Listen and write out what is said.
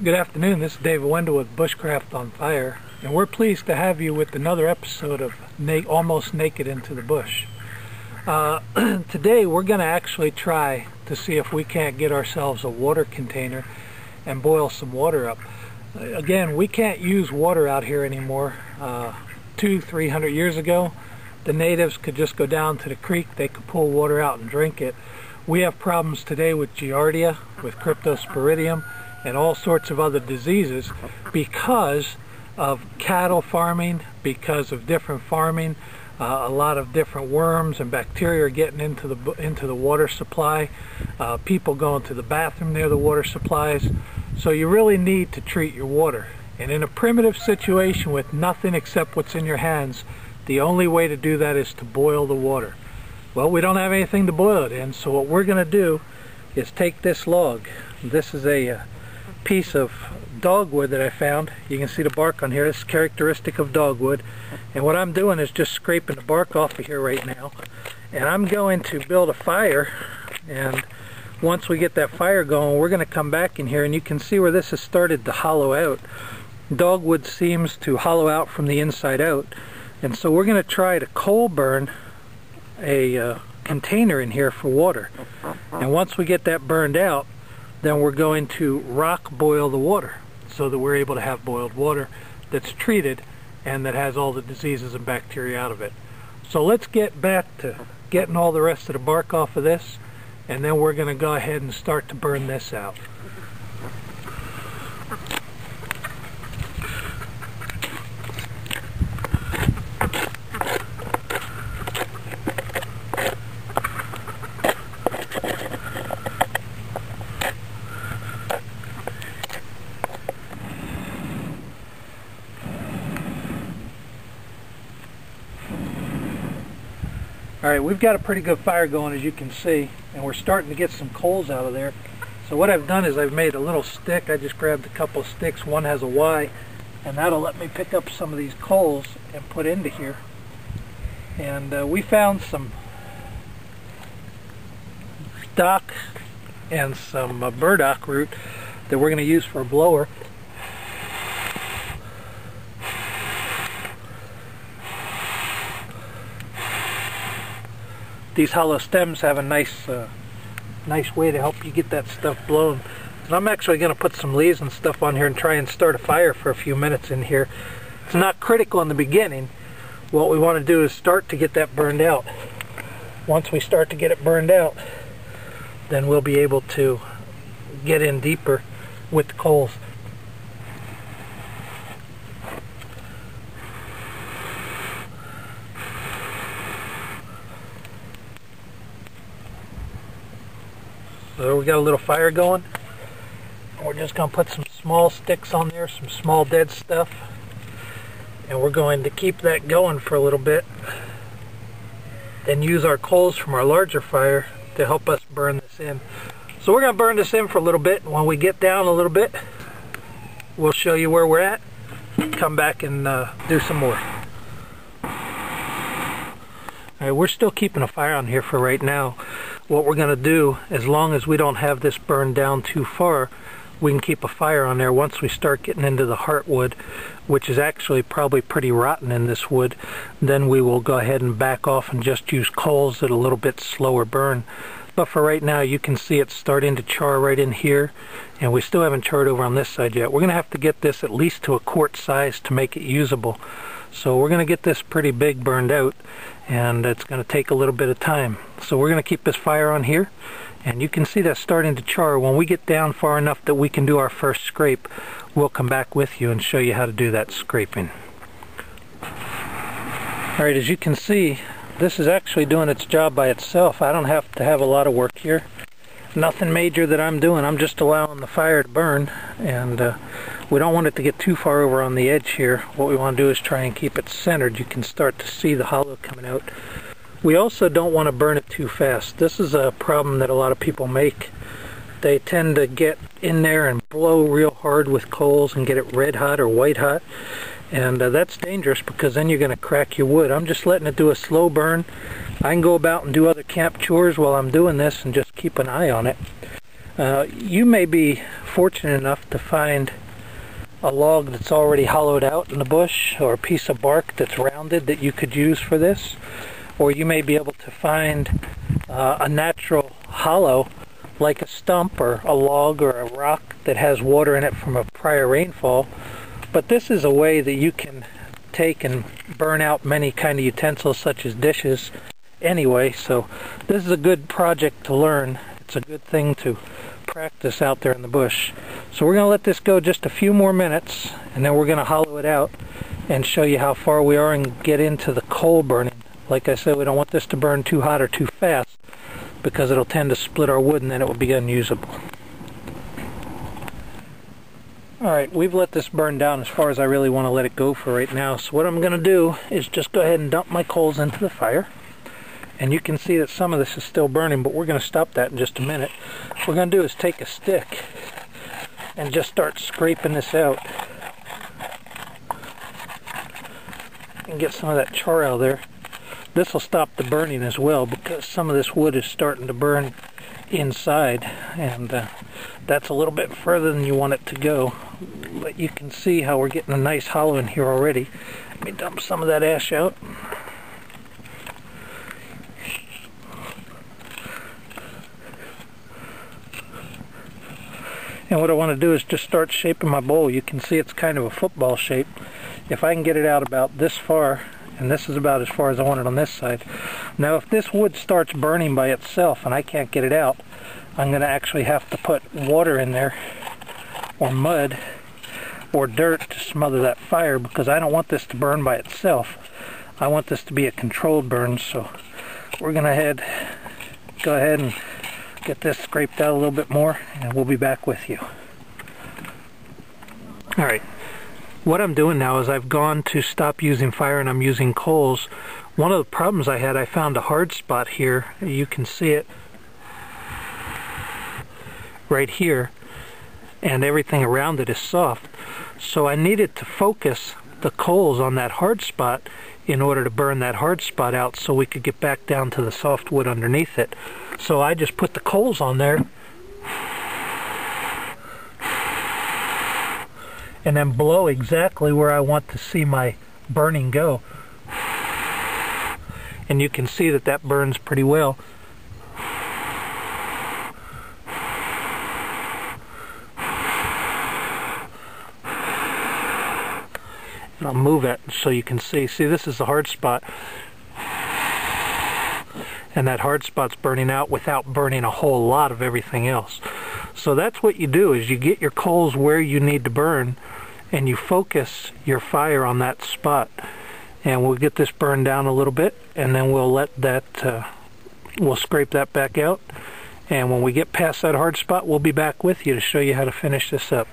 Good afternoon, this is David Wendell with Bushcraft on Fire, and we're pleased to have you with another episode of Almost Naked into the Bush. Today we're going to actually try to see if we can't get ourselves a water container and boil some water up. Again, we can't use water out here anymore. 200-300 years ago, the natives could just go down to the creek, they could pull water out and drink it. We have problems today with giardia, with cryptosporidium, and all sorts of other diseases because of cattle farming, because of different farming. A lot of different worms and bacteria are getting into the water supply. People going to the bathroom near the water supplies. So you really need to treat your water. And in a primitive situation with nothing except what's in your hands, the only way to do that is to boil the water. Well, we don't have anything to boil it in, so what we're going to do is take this log. This is a piece of dogwood that I found. You can see the bark on here. It's characteristic of dogwood, and what I'm doing is just scraping the bark off of here right now, and I'm going to build a fire. And once we get that fire going, we're going to come back in here, and you can see where this has started to hollow out. Dogwood seems to hollow out from the inside out, and so we're going to try to coal burn a container in here for water. And once we get that burned out, then we're going to rock boil the water so that we're able to have boiled water that's treated and that has all the diseases and bacteria out of it. So let's get back to getting all the rest of the bark off of this, and then we're going to go ahead and start to burn this out. Alright, we've got a pretty good fire going, as you can see, and we're starting to get some coals out of there. So what I've done is I've made a little stick. I just grabbed a couple of sticks. One has a Y, and that'll let me pick up some of these coals and put into here. And we found some stock and some burdock root that we're going to use for a blower. These hollow stems have a nice way to help you get that stuff blown. And I'm actually going to put some leaves and stuff on here and try and start a fire for a few minutes in here. It's not critical in the beginning. What we want to do is start to get that burned out. Once we start to get it burned out, then we'll be able to get in deeper with the coals. So we got a little fire going. We're just going to put some small sticks on there, some small dead stuff, and we're going to keep that going for a little bit, then use our coals from our larger fire to help us burn this in. So we're going to burn this in for a little bit, and when we get down a little bit, we'll show you where we're at, come back and do some more. Alright, we're still keeping a fire on here for right now. What we're going to do, as long as we don't have this burned down too far, we can keep a fire on there. Once we start getting into the heartwood, which is actually probably pretty rotten in this wood, then we will go ahead and back off and just use coals at a little bit slower burn. But for right now, you can see it's starting to char right in here, and we still haven't charred over on this side yet. We're going to have to get this at least to a quart size to make it usable. So we're going to get this pretty big burned out, and it's going to take a little bit of time. So we're going to keep this fire on here, and you can see that starting to char. When we get down far enough that we can do our first scrape, we'll come back with you and show you how to do that scraping. Alright, as you can see, this is actually doing its job by itself. I don't have to have a lot of work here. Nothing major that I'm doing. I'm just allowing the fire to burn, and we don't want it to get too far over on the edge here. What we want to do is try and keep it centered. You can start to see the hollow coming out. We also don't want to burn it too fast. This is a problem that a lot of people make. They tend to get in there and blow real hard with coals and get it red hot or white hot. And that's dangerous because then you're going to crack your wood. I'm just letting it do a slow burn. I can go about and do other camp chores while I'm doing this and just keep an eye on it. You may be fortunate enough to find a log that's already hollowed out in the bush, or a piece of bark that's rounded that you could use for this, or you may be able to find a natural hollow like a stump or a log or a rock that has water in it from a prior rainfall. But this is a way that you can take and burn out many kind of utensils such as dishes anyway, so this is a good project to learn. It's a good thing to practice out there in the bush. So we're going to let this go just a few more minutes, and then we're going to hollow it out and show you how far we are and get into the coal burning. Like I said, we don't want this to burn too hot or too fast because it'll tend to split our wood and then it will be unusable. Alright, we've let this burn down as far as I really want to let it go for right now. So what I'm going to do is just go ahead and dump my coals into the fire. And you can see that some of this is still burning, but we're going to stop that in just a minute. What we're going to do is take a stick and just start scraping this out. And get some of that char out of there. This will stop the burning as well, because some of this wood is starting to burn inside, and that's a little bit further than you want it to go. But you can see how we're getting a nice hollow in here already. Let me dump some of that ash out. And what I want to do is just start shaping my bowl. You can see it's kind of a football shape. If I can get it out about this far, and this is about as far as I want it on this side. Now if this wood starts burning by itself and I can't get it out, I'm going to actually have to put water in there, or mud, or dirt to smother that fire, because I don't want this to burn by itself. I want this to be a controlled burn, so we're going to go ahead and get this scraped out a little bit more, and we'll be back with you. Alright, what I'm doing now is I've gone to stop using fire and I'm using coals. One of the problems I had, I found a hard spot here. You can see it right here, and everything around it is soft. So I needed to focus the coals on that hard spot in order to burn that hard spot out so we could get back down to the soft wood underneath it. So I just put the coals on there and then blow exactly where I want to see my burning go. And you can see that that burns pretty well. And I'll move it so you can see. See, this is the hard spot. And that hard spot's burning out without burning a whole lot of everything else. So that's what you do, is you get your coals where you need to burn and you focus your fire on that spot. And we'll get this burned down a little bit, and then we'll let that, we'll scrape that back out. And when we get past that hard spot, we'll be back with you to show you how to finish this up.